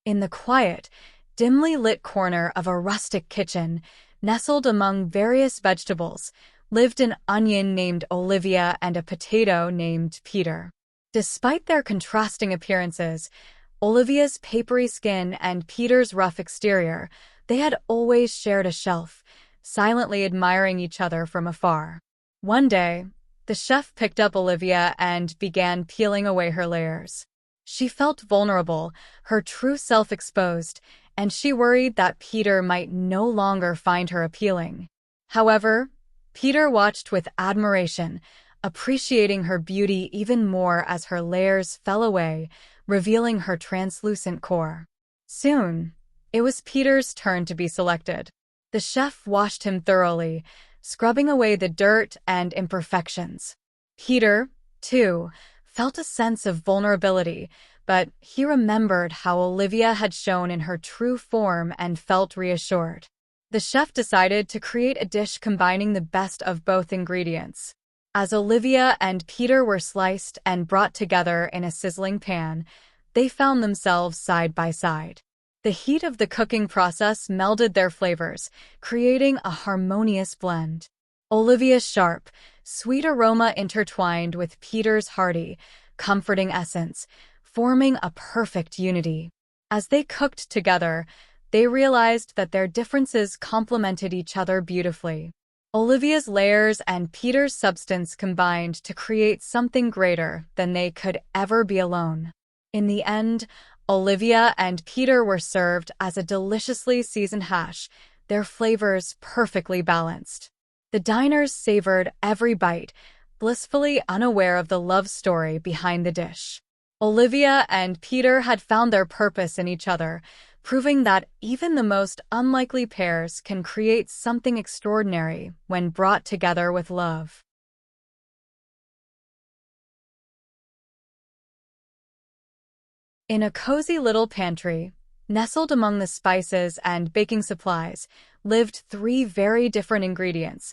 In the quiet, dimly lit corner of a rustic kitchen, nestled among various vegetables, lived an onion named Olivia and a potato named Peter. Despite their contrasting appearances, Olivia's papery skin and Peter's rough exterior, they had always shared a shelf, silently admiring each other from afar. One day, the chef picked up Olivia and began peeling away her layers. She felt vulnerable, her true self exposed, and she worried that Peter might no longer find her appealing. However, Peter watched with admiration, appreciating her beauty even more as her layers fell away, revealing her translucent core. Soon, it was Peter's turn to be selected. The chef washed him thoroughly, scrubbing away the dirt and imperfections. Peter, too, felt a sense of vulnerability, but he remembered how Olivia had shown in her true form and felt reassured. The chef decided to create a dish combining the best of both ingredients. As Olivia and Peter were sliced and brought together in a sizzling pan, they found themselves side by side. The heat of the cooking process melded their flavors, creating a harmonious blend. Olivia's sharp, sweet aroma intertwined with Peter's hearty, comforting essence, forming a perfect unity. As they cooked together, they realized that their differences complemented each other beautifully. Olivia's layers and Peter's substance combined to create something greater than they could ever be alone. In the end, Olivia and Peter were served as a deliciously seasoned hash, their flavors perfectly balanced. The diners savored every bite, blissfully unaware of the love story behind the dish. Olivia and Peter had found their purpose in each other, proving that even the most unlikely pairs can create something extraordinary when brought together with love. In a cozy little pantry, nestled among the spices and baking supplies, lived three very different ingredients: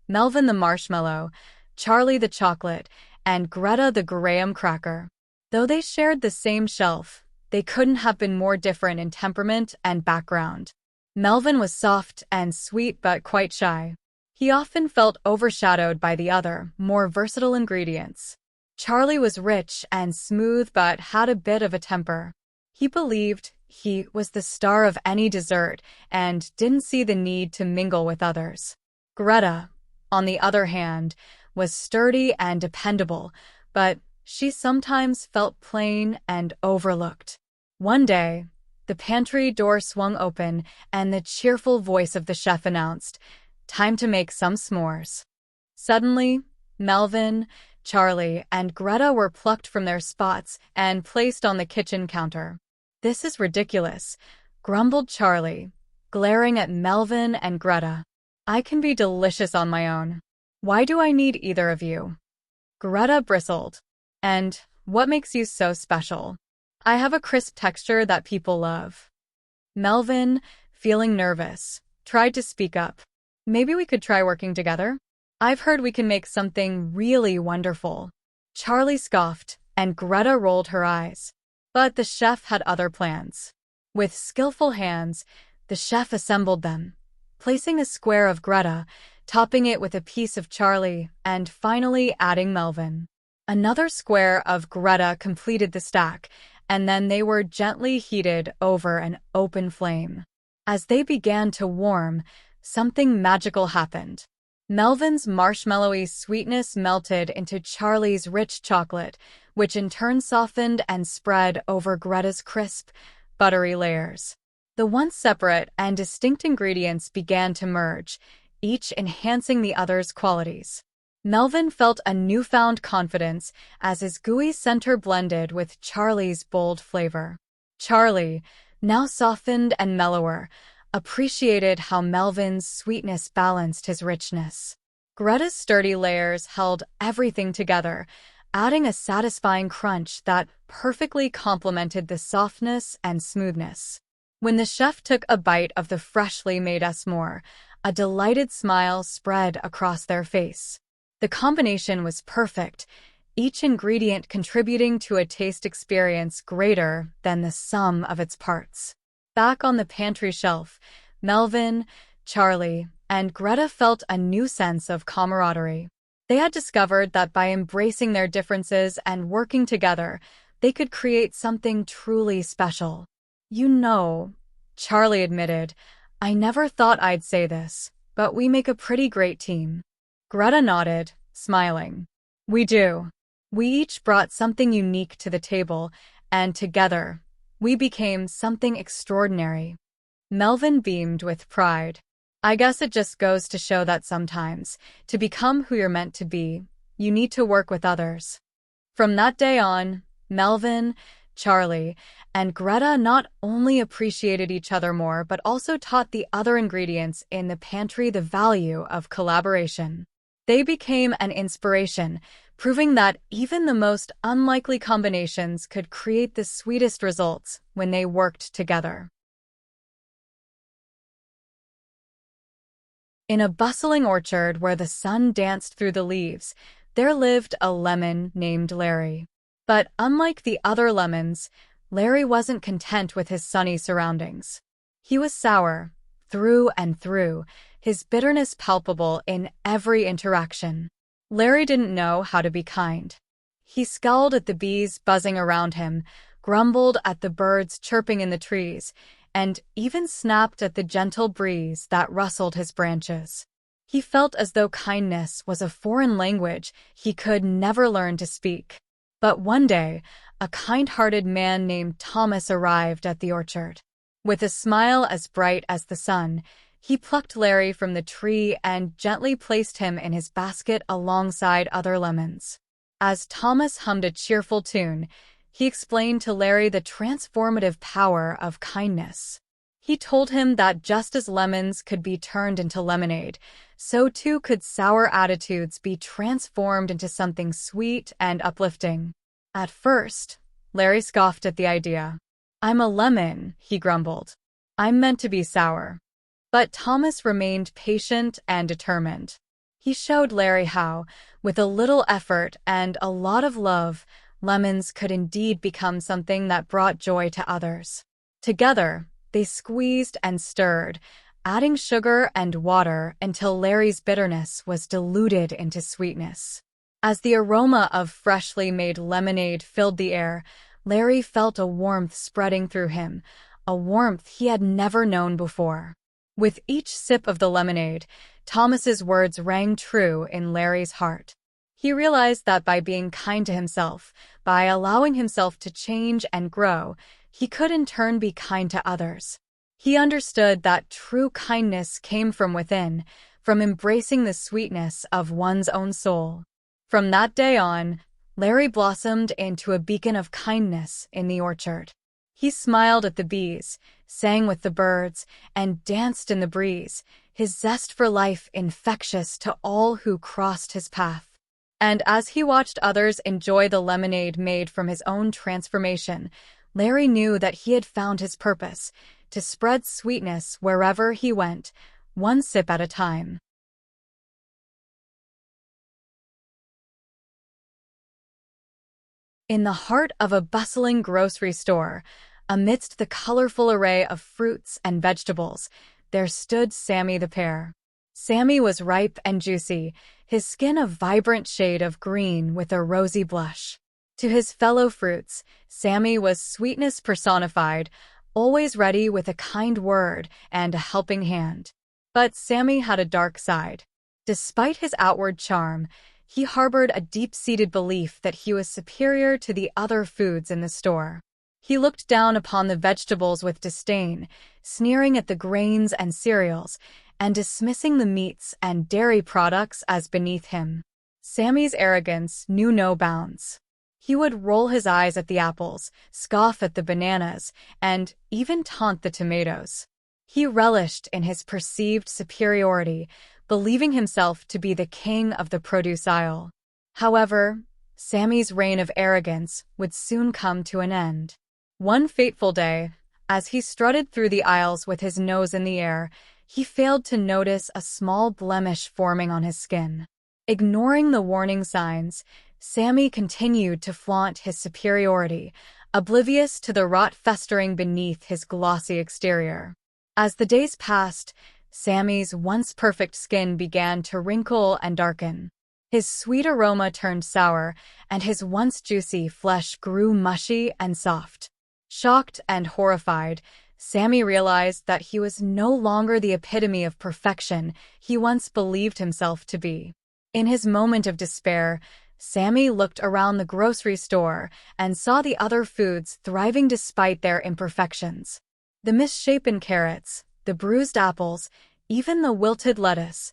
Melvin the marshmallow, Charlie the chocolate, and Greta the graham cracker. Though they shared the same shelf, they couldn't have been more different in temperament and background. Melvin was soft and sweet but quite shy. He often felt overshadowed by the other, more versatile ingredients. Charlie was rich and smooth but had a bit of a temper. He believed he was the star of any dessert and didn't see the need to mingle with others. Greta, on the other hand, was sturdy and dependable, but she sometimes felt plain and overlooked. One day, the pantry door swung open and the cheerful voice of the chef announced, "Time to make some s'mores." Suddenly, Melvin, Charlie, and Greta were plucked from their spots and placed on the kitchen counter. "This is ridiculous," grumbled Charlie, glaring at Melvin and Greta. "I can be delicious on my own. Why do I need either of you?" Greta bristled. "And what makes you so special?" "I have a crisp texture that people love." Melvin, feeling nervous, tried to speak up. "Maybe we could try working together? I've heard we can make something really wonderful." Charlie scoffed, and Greta rolled her eyes. But the chef had other plans. With skillful hands, the chef assembled them, placing a square of Greta, topping it with a piece of Charlie, and finally adding Melvin. Another square of Greta completed the stack, and then they were gently heated over an open flame. As they began to warm, something magical happened. Melvin's marshmallowy sweetness melted into Charlie's rich chocolate, which in turn softened and spread over Greta's crisp, buttery layers. The once separate and distinct ingredients began to merge, each enhancing the other's qualities. Melvin felt a newfound confidence as his gooey center blended with Charlie's bold flavor. Charlie, now softened and mellower, appreciated how Melvin's sweetness balanced his richness. Greta's sturdy layers held everything together, adding a satisfying crunch that perfectly complemented the softness and smoothness. When the chef took a bite of the freshly made s'more, a delighted smile spread across their face. The combination was perfect, each ingredient contributing to a taste experience greater than the sum of its parts. Back on the pantry shelf, Melvin, Charlie, and Greta felt a new sense of camaraderie. They had discovered that by embracing their differences and working together, they could create something truly special. You know, Charlie admitted, I never thought I'd say this, but we make a pretty great team. Greta nodded, smiling. We do. We each brought something unique to the table, and together, we became something extraordinary. Melvin beamed with pride. I guess it just goes to show that sometimes, to become who you're meant to be, you need to work with others. From that day on, Melvin, Charlie, and Greta not only appreciated each other more but also taught the other ingredients in the pantry the value of collaboration. They became an inspiration, proving that even the most unlikely combinations could create the sweetest results when they worked together. In a bustling orchard where the sun danced through the leaves, there lived a lemon named Larry. But unlike the other lemons, Larry wasn't content with his sunny surroundings. He was sour, through and through, his bitterness palpable in every interaction. Larry didn't know how to be kind. He scowled at the bees buzzing around him, grumbled at the birds chirping in the trees, and even snapped at the gentle breeze that rustled his branches. He felt as though kindness was a foreign language he could never learn to speak. But one day, a kind-hearted man named Thomas arrived at the orchard. With a smile as bright as the sun, he plucked Larry from the tree and gently placed him in his basket alongside other lemons. As Thomas hummed a cheerful tune, he explained to Larry the transformative power of kindness. He told him that just as lemons could be turned into lemonade, so too could sour attitudes be transformed into something sweet and uplifting. At first, Larry scoffed at the idea. I'm a lemon, he grumbled. I'm meant to be sour. But Thomas remained patient and determined. He showed Larry how, with a little effort and a lot of love, lemons could indeed become something that brought joy to others. Together, they squeezed and stirred, adding sugar and water until Larry's bitterness was diluted into sweetness. As the aroma of freshly made lemonade filled the air, Larry felt a warmth spreading through him, a warmth he had never known before. With each sip of the lemonade, Thomas's words rang true in Larry's heart. He realized that by being kind to himself, by allowing himself to change and grow, he could in turn be kind to others. He understood that true kindness came from within, from embracing the sweetness of one's own soul. From that day on, Larry blossomed into a beacon of kindness in the orchard. He smiled at the bees, sang with the birds, and danced in the breeze, his zest for life infectious to all who crossed his path. And as he watched others enjoy the lemonade made from his own transformation, Larry knew that he had found his purpose, to spread sweetness wherever he went, one sip at a time. In the heart of a bustling grocery store, amidst the colorful array of fruits and vegetables, there stood Sammy the pear. Sammy was ripe and juicy, his skin a vibrant shade of green with a rosy blush. To his fellow fruits, Sammy was sweetness personified, always ready with a kind word and a helping hand. But Sammy had a dark side. Despite his outward charm, he harbored a deep-seated belief that he was superior to the other foods in the store. He looked down upon the vegetables with disdain, sneering at the grains and cereals, and dismissing the meats and dairy products as beneath him. Sammy's arrogance knew no bounds. He would roll his eyes at the apples, scoff at the bananas, and even taunt the tomatoes. He relished in his perceived superiority, believing himself to be the king of the produce aisle. However, Sammy's reign of arrogance would soon come to an end. One fateful day, as he strutted through the aisles with his nose in the air, he failed to notice a small blemish forming on his skin. Ignoring the warning signs, Sammy continued to flaunt his superiority, oblivious to the rot festering beneath his glossy exterior. As the days passed, Sammy's once perfect skin began to wrinkle and darken. His sweet aroma turned sour, and his once juicy flesh grew mushy and soft. Shocked and horrified, Sammy realized that he was no longer the epitome of perfection he once believed himself to be. In his moment of despair, Sammy looked around the grocery store and saw the other foods thriving despite their imperfections. The misshapen carrots, the bruised apples, even the wilted lettuce,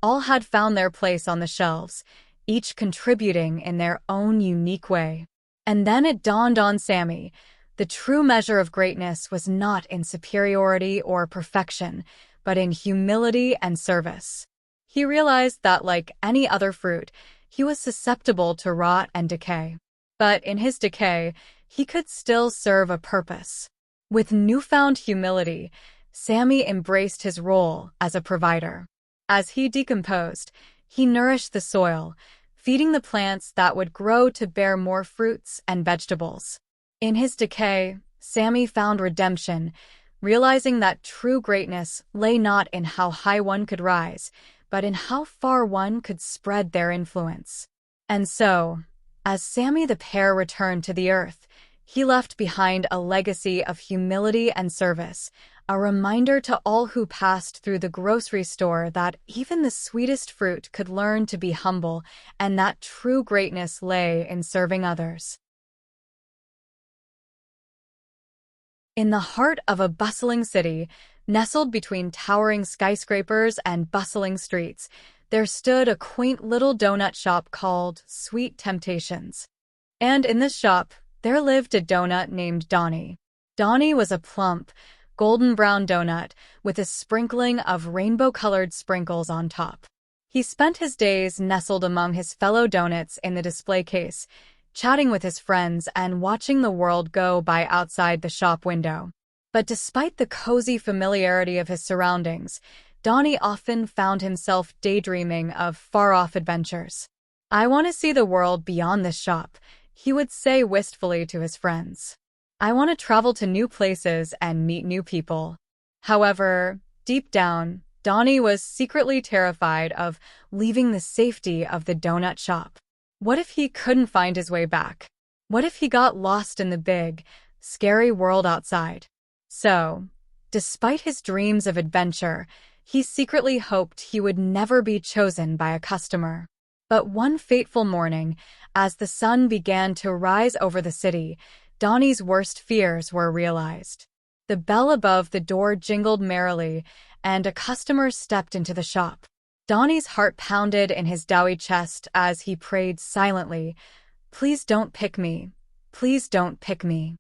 all had found their place on the shelves, each contributing in their own unique way. And then it dawned on Sammy: the true measure of greatness was not in superiority or perfection, but in humility and service. He realized that, like any other fruit, he was susceptible to rot and decay. But in his decay, he could still serve a purpose. With newfound humility, Sammy embraced his role as a provider. As he decomposed, he nourished the soil, feeding the plants that would grow to bear more fruits and vegetables. In his decay, Sammy found redemption, realizing that true greatness lay not in how high one could rise, but in how far one could spread their influence. And so, as Sammy the pear returned to the earth, he left behind a legacy of humility and service, a reminder to all who passed through the grocery store that even the sweetest fruit could learn to be humble, and that true greatness lay in serving others. In the heart of a bustling city, nestled between towering skyscrapers and bustling streets, there stood a quaint little donut shop called Sweet Temptations. And in this shop, there lived a donut named Donnie. Donnie was a plump, golden-brown donut with a sprinkling of rainbow-colored sprinkles on top. He spent his days nestled among his fellow donuts in the display case, chatting with his friends and watching the world go by outside the shop window. But despite the cozy familiarity of his surroundings, Donnie often found himself daydreaming of far-off adventures. "I want to see the world beyond this shop," he would say wistfully to his friends. "I want to travel to new places and meet new people." However, deep down, Donnie was secretly terrified of leaving the safety of the donut shop. What if he couldn't find his way back? What if he got lost in the big, scary world outside? So, despite his dreams of adventure, he secretly hoped he would never be chosen by a customer. But one fateful morning, as the sun began to rise over the city, Donnie's worst fears were realized. The bell above the door jingled merrily, and a customer stepped into the shop. Donnie's heart pounded in his doughy chest as he prayed silently, "Please don't pick me. Please don't pick me."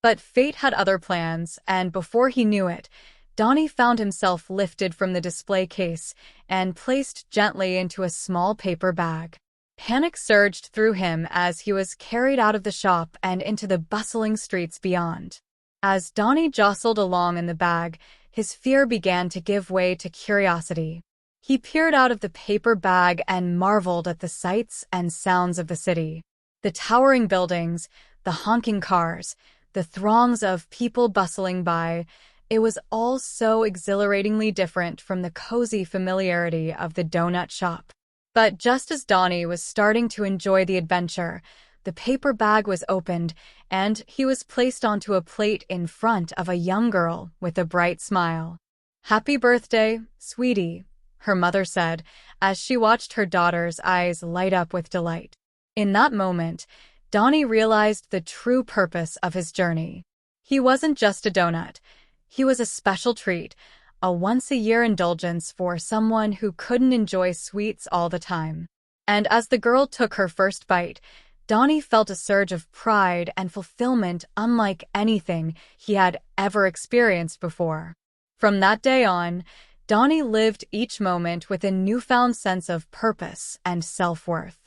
But fate had other plans, and before he knew it, Donnie found himself lifted from the display case and placed gently into a small paper bag. Panic surged through him as he was carried out of the shop and into the bustling streets beyond. As Donnie jostled along in the bag, his fear began to give way to curiosity. He peered out of the paper bag and marveled at the sights and sounds of the city. The towering buildings, the honking cars, the throngs of people bustling by, it was all so exhilaratingly different from the cozy familiarity of the donut shop. But just as Donnie was starting to enjoy the adventure, the paper bag was opened, and he was placed onto a plate in front of a young girl with a bright smile. "Happy birthday, sweetie," her mother said, as she watched her daughter's eyes light up with delight. In that moment, Donnie realized the true purpose of his journey. He wasn't just a donut. He was a special treat, a once-a-year indulgence for someone who couldn't enjoy sweets all the time. And as the girl took her first bite, Donnie felt a surge of pride and fulfillment unlike anything he had ever experienced before. From that day on, Donnie lived each moment with a newfound sense of purpose and self-worth.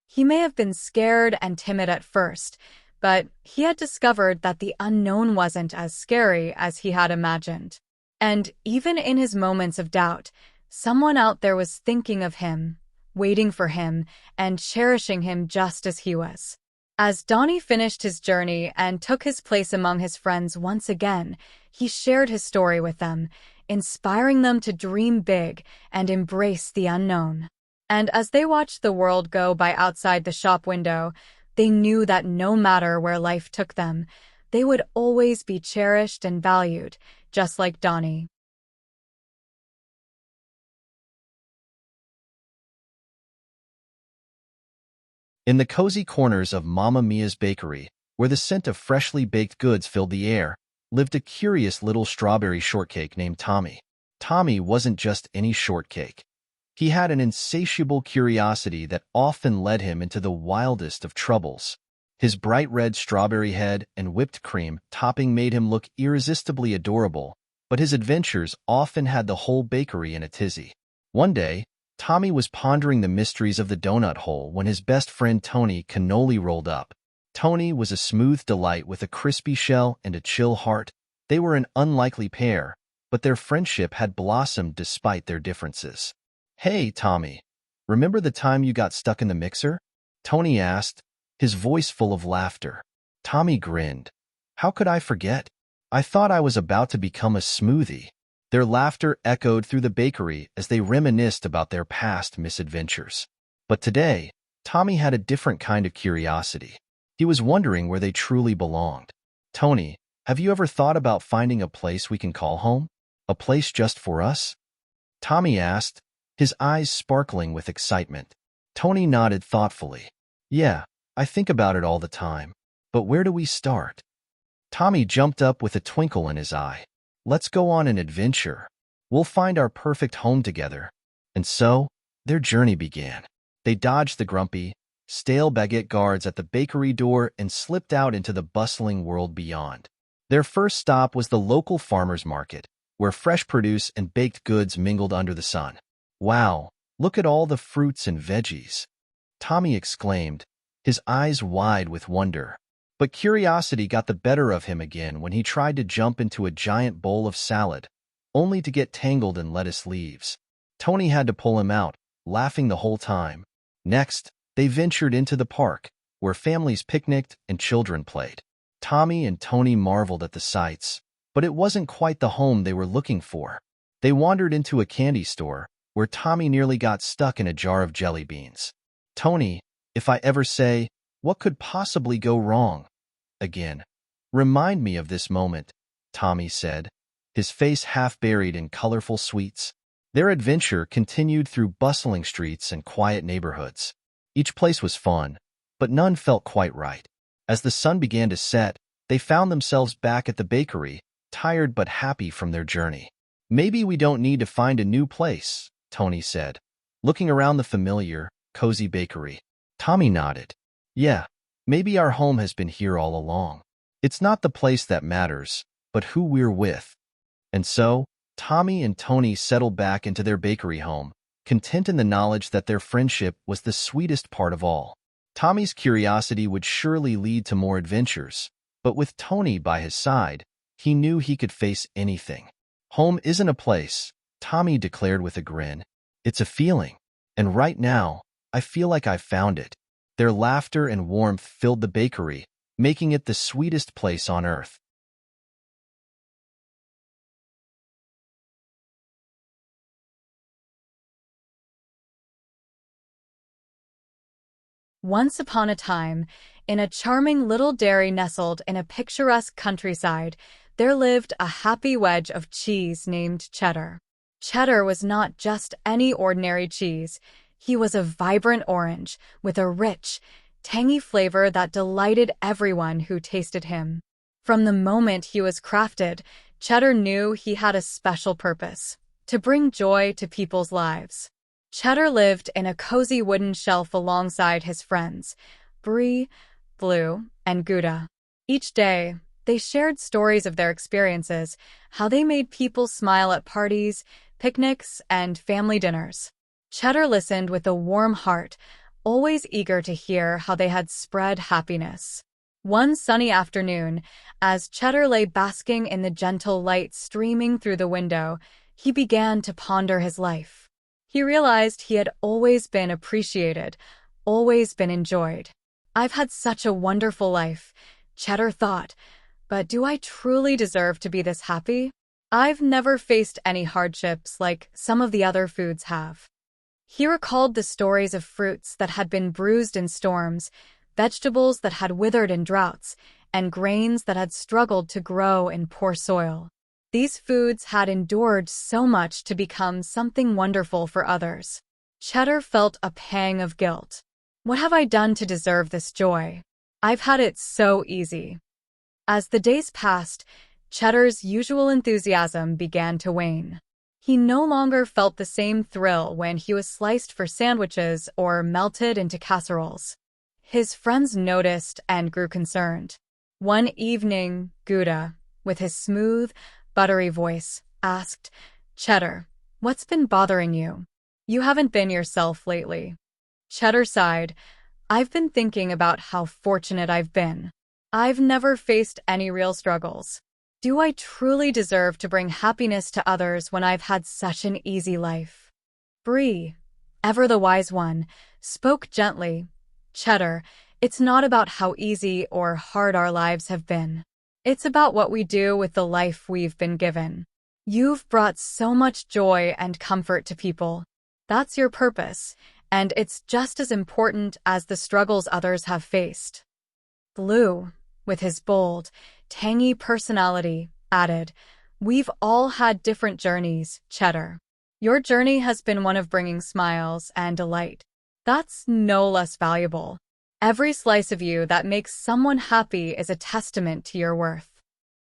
He may have been scared and timid at first, but he had discovered that the unknown wasn't as scary as he had imagined. And even in his moments of doubt, someone out there was thinking of him, waiting for him and cherishing him just as he was. As Donnie finished his journey and took his place among his friends once again, he shared his story with them, inspiring them to dream big and embrace the unknown. And as they watched the world go by outside the shop window, they knew that no matter where life took them, they would always be cherished and valued, just like Donnie. In the cozy corners of Mamma Mia's bakery, where the scent of freshly baked goods filled the air, lived a curious little strawberry shortcake named Tommy. Tommy wasn't just any shortcake. He had an insatiable curiosity that often led him into the wildest of troubles. His bright red strawberry head and whipped cream topping made him look irresistibly adorable, but his adventures often had the whole bakery in a tizzy. One day, Tommy was pondering the mysteries of the donut hole when his best friend Tony Cannoli rolled up. Tony was a smooth delight with a crispy shell and a chill heart. They were an unlikely pair, but their friendship had blossomed despite their differences. "Hey, Tommy, remember the time you got stuck in the mixer?" Tony asked, his voice full of laughter. Tommy grinned. "How could I forget? I thought I was about to become a smoothie." Their laughter echoed through the bakery as they reminisced about their past misadventures. But today, Tommy had a different kind of curiosity. He was wondering where they truly belonged. "Tony, have you ever thought about finding a place we can call home? A place just for us?" Tommy asked, his eyes sparkling with excitement. Tony nodded thoughtfully. "Yeah, I think about it all the time. But where do we start?" Tommy jumped up with a twinkle in his eye. "Let's go on an adventure. We'll find our perfect home together." And so, their journey began. They dodged the grumpy, stale baguette guards at the bakery door and slipped out into the bustling world beyond. Their first stop was the local farmer's market, where fresh produce and baked goods mingled under the sun. "Wow, look at all the fruits and veggies," Tommy exclaimed, his eyes wide with wonder. But curiosity got the better of him again when he tried to jump into a giant bowl of salad, only to get tangled in lettuce leaves. Tony had to pull him out, laughing the whole time. Next, they ventured into the park, where families picnicked and children played. Tommy and Tony marveled at the sights, but it wasn't quite the home they were looking for. They wandered into a candy store, where Tommy nearly got stuck in a jar of jelly beans. "Tony, if I ever say, 'What could possibly go wrong?' again, remind me of this moment," Tommy said, his face half buried in colorful sweets. Their adventure continued through bustling streets and quiet neighborhoods. Each place was fun, but none felt quite right. As the sun began to set, they found themselves back at the bakery, tired but happy from their journey. "Maybe we don't need to find a new place," Tony said, looking around the familiar, cozy bakery. Tommy nodded. "Yeah, maybe our home has been here all along. It's not the place that matters, but who we're with." And so, Tommy and Tony settled back into their bakery home, content in the knowledge that their friendship was the sweetest part of all. Tommy's curiosity would surely lead to more adventures, but with Tony by his side, he knew he could face anything. "Home isn't a place," Tommy declared with a grin. "It's a feeling. And right now, I feel like I've found it." Their laughter and warmth filled the bakery, making it the sweetest place on earth. Once upon a time, in a charming little dairy nestled in a picturesque countryside, there lived a happy wedge of cheese named Cheddar. Cheddar was not just any ordinary cheese. He was a vibrant orange with a rich, tangy flavor that delighted everyone who tasted him. From the moment he was crafted, Cheddar knew he had a special purpose: to bring joy to people's lives. Cheddar lived in a cozy wooden shelf alongside his friends, Brie, Blue, and Gouda. Each day, they shared stories of their experiences, how they made people smile at parties, picnics, and family dinners. Cheddar listened with a warm heart, always eager to hear how they had spread happiness. One sunny afternoon, as Cheddar lay basking in the gentle light streaming through the window, he began to ponder his life. He realized he had always been appreciated, always been enjoyed. I've had such a wonderful life, Cheddar thought, but do I truly deserve to be this happy? I've never faced any hardships like some of the other foods have. He recalled the stories of fruits that had been bruised in storms, vegetables that had withered in droughts, and grains that had struggled to grow in poor soil. These foods had endured so much to become something wonderful for others. Cheddar felt a pang of guilt. What have I done to deserve this joy? I've had it so easy. As the days passed, Cheddar's usual enthusiasm began to wane. He no longer felt the same thrill when he was sliced for sandwiches or melted into casseroles. His friends noticed and grew concerned. One evening, Gouda, with his smooth, buttery voice, asked, "Cheddar, what's been bothering you? You haven't been yourself lately." Cheddar sighed. "I've been thinking about how fortunate I've been. I've never faced any real struggles. Do I truly deserve to bring happiness to others when I've had such an easy life?" Bree, ever the wise one, spoke gently. "Cheddar, it's not about how easy or hard our lives have been. It's about what we do with the life we've been given. You've brought so much joy and comfort to people. That's your purpose, and it's just as important as the struggles others have faced." Blue, with his bold, tangy personality, added, "We've all had different journeys, Cheddar. Your journey has been one of bringing smiles and delight. That's no less valuable. Every slice of you that makes someone happy is a testament to your worth."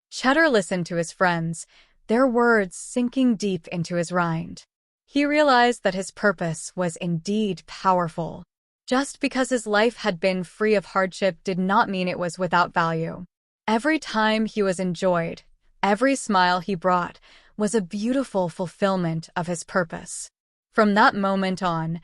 Cheddar listened to his friends, their words sinking deep into his rind. He realized that his purpose was indeed powerful. Just because his life had been free of hardship did not mean it was without value. Every time he was enjoyed, every smile he brought, was a beautiful fulfillment of his purpose. From that moment on,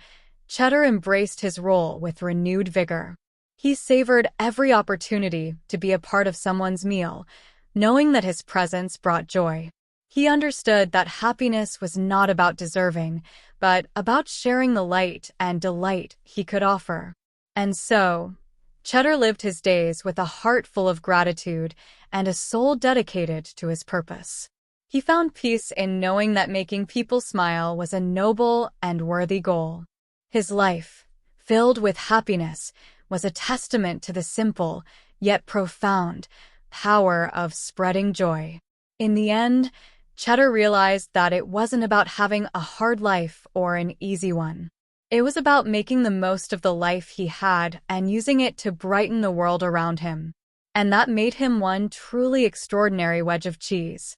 Cheddar embraced his role with renewed vigor. He savored every opportunity to be a part of someone's meal, knowing that his presence brought joy. He understood that happiness was not about deserving, but about sharing the light and delight he could offer. And so, Cheddar lived his days with a heart full of gratitude and a soul dedicated to his purpose. He found peace in knowing that making people smile was a noble and worthy goal. His life, filled with happiness, was a testament to the simple, yet profound, power of spreading joy. In the end, Cheddar realized that it wasn't about having a hard life or an easy one. It was about making the most of the life he had and using it to brighten the world around him. And that made him one truly extraordinary wedge of cheese.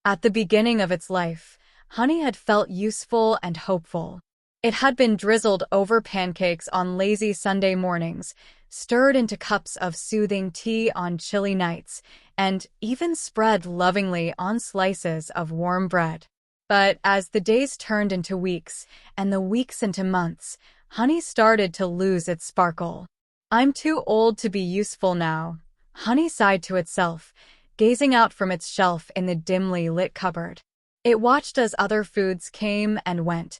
At the beginning of its life, honey had felt useful and hopeful. It had been drizzled over pancakes on lazy Sunday mornings, stirred into cups of soothing tea on chilly nights, and even spread lovingly on slices of warm bread. But as the days turned into weeks, and the weeks into months, honey started to lose its sparkle. "I'm too old to be useful now," honey sighed to itself, gazing out from its shelf in the dimly lit cupboard. It watched as other foods came and went,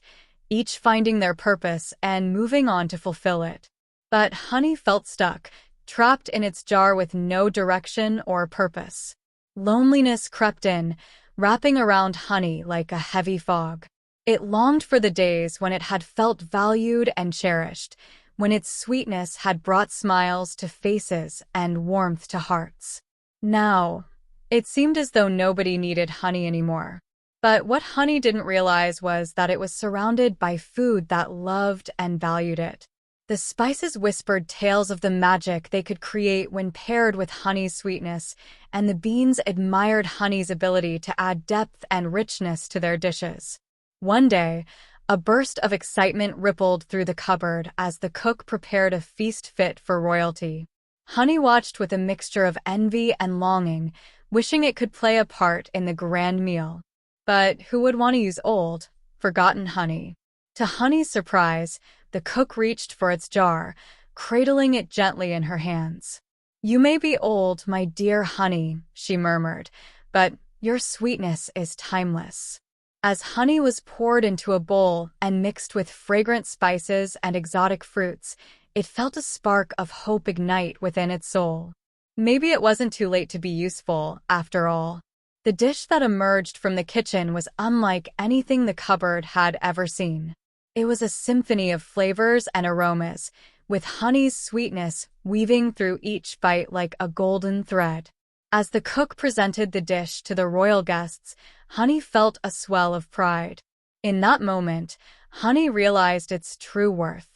each finding their purpose and moving on to fulfill it. But honey felt stuck, trapped in its jar with no direction or purpose. Loneliness crept in, wrapping around honey like a heavy fog. It longed for the days when it had felt valued and cherished, when its sweetness had brought smiles to faces and warmth to hearts. Now, it seemed as though nobody needed honey anymore. But what honey didn't realize was that it was surrounded by food that loved and valued it. The spices whispered tales of the magic they could create when paired with honey's sweetness, and the beans admired honey's ability to add depth and richness to their dishes. One day, a burst of excitement rippled through the cupboard as the cook prepared a feast fit for royalty. Honey watched with a mixture of envy and longing, wishing it could play a part in the grand meal. But who would want to use old, forgotten honey? To Honey's surprise, the cook reached for its jar, cradling it gently in her hands. "You may be old, my dear Honey," she murmured, "but Your sweetness is timeless. As honey was poured into a bowl and mixed with fragrant spices and exotic fruits, it felt a spark of hope ignite within its soul. Maybe it wasn't too late to be useful, after all. The dish that emerged from the kitchen was unlike anything the cupboard had ever seen. It was a symphony of flavors and aromas, with honey's sweetness weaving through each bite like a golden thread. As the cook presented the dish to the royal guests, Honey felt a swell of pride. In that moment, Honey realized its true worth.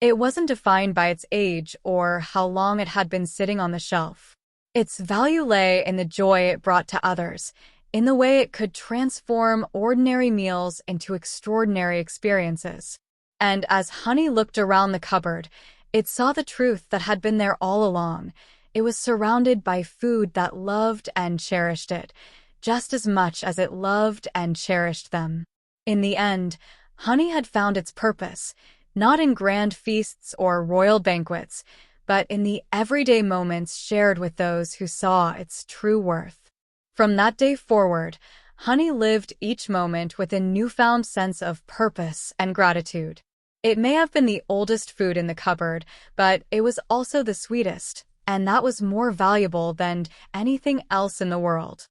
It wasn't defined by its age or how long it had been sitting on the shelf. Its value lay in the joy it brought to others, in the way it could transform ordinary meals into extraordinary experiences. And as Honey looked around the cupboard, it saw the truth that had been there all along. It was surrounded by food that loved and cherished it, just as much as it loved and cherished them. In the end, honey had found its purpose, not in grand feasts or royal banquets, but in the everyday moments shared with those who saw its true worth. From that day forward, honey lived each moment with a newfound sense of purpose and gratitude. It may have been the oldest food in the cupboard, but it was also the sweetest, and that was more valuable than anything else in the world.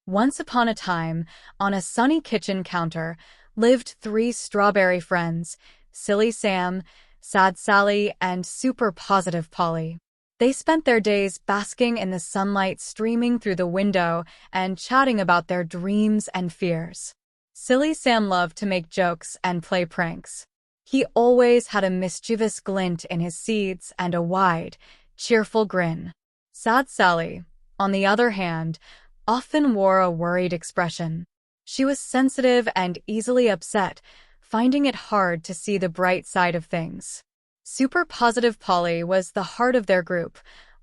Once upon a time, on a sunny kitchen counter, lived three strawberry friends, Silly Sam, Sad Sally, and Super Positive Polly. They spent their days basking in the sunlight streaming through the window and chatting about their dreams and fears. Silly Sam loved to make jokes and play pranks. He always had a mischievous glint in his seeds and a wide, cheerful grin. Sad Sally, on the other hand, often wore a worried expression. She was sensitive and easily upset, finding it hard to see the bright side of things. Super Positive Polly was the heart of their group,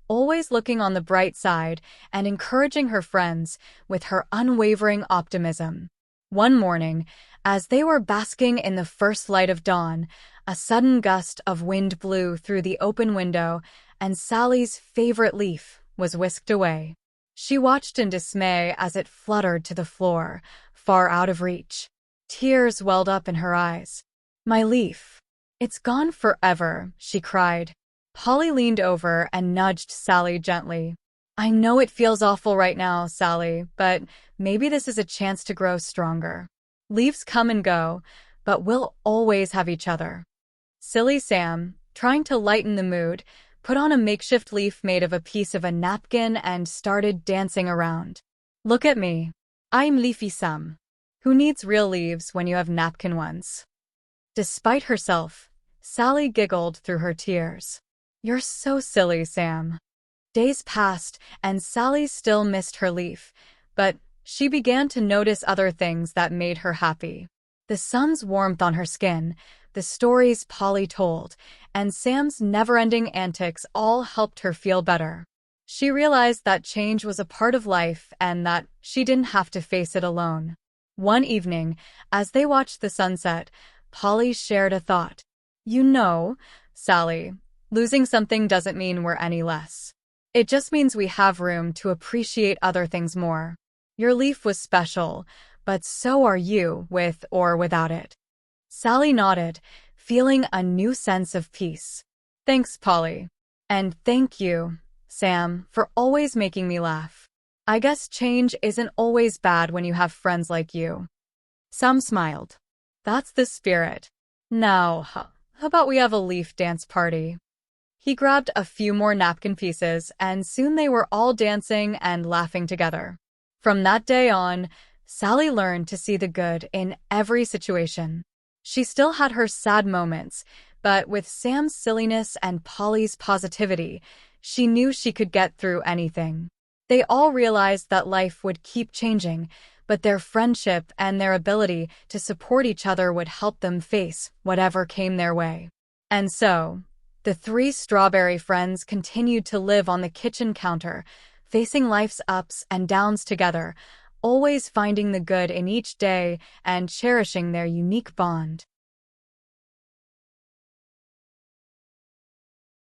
always looking on the bright side and encouraging her friends with her unwavering optimism. One morning, as they were basking in the first light of dawn, a sudden gust of wind blew through the open window, and Sally's favorite leaf was whisked away. She watched in dismay as it fluttered to the floor, far out of reach. Tears welled up in her eyes. "My leaf. It's gone forever," she cried. Polly leaned over and nudged Sally gently. "I know it feels awful right now, Sally, but maybe this is a chance to grow stronger. Leaves come and go, but we'll always have each other." Silly Sam, trying to lighten the mood, put on a makeshift leaf made of a piece of a napkin and started dancing around. "Look at me. I'm Leafy Sam. Who needs real leaves when you have napkin ones?" Despite herself, Sally giggled through her tears. "You're so silly, Sam." Days passed, and Sally still missed her leaf, but she began to notice other things that made her happy. The sun's warmth on her skin, the stories Polly told, and Sam's never-ending antics all helped her feel better. She realized that change was a part of life and that she didn't have to face it alone. One evening, as they watched the sunset, Polly shared a thought. "You know, Sally, losing something doesn't mean we're any less. It just means we have room to appreciate other things more. Your leaf was special, but so are you, with or without it." Sally nodded, feeling a new sense of peace. "Thanks, Polly. And thank you, Sam, for always making me laugh. I guess change isn't always bad when you have friends like you." Sam smiled. "That's the spirit. Now, how about we have a leaf dance party?" He grabbed a few more napkin pieces, and soon they were all dancing and laughing together. From that day on, Sally learned to see the good in every situation. She still had her sad moments, but with Sam's silliness and Polly's positivity, she knew she could get through anything. They all realized that life would keep changing, but their friendship and their ability to support each other would help them face whatever came their way. And so, the three strawberry friends continued to live on the kitchen counter, facing life's ups and downs together, always finding the good in each day and cherishing their unique bond.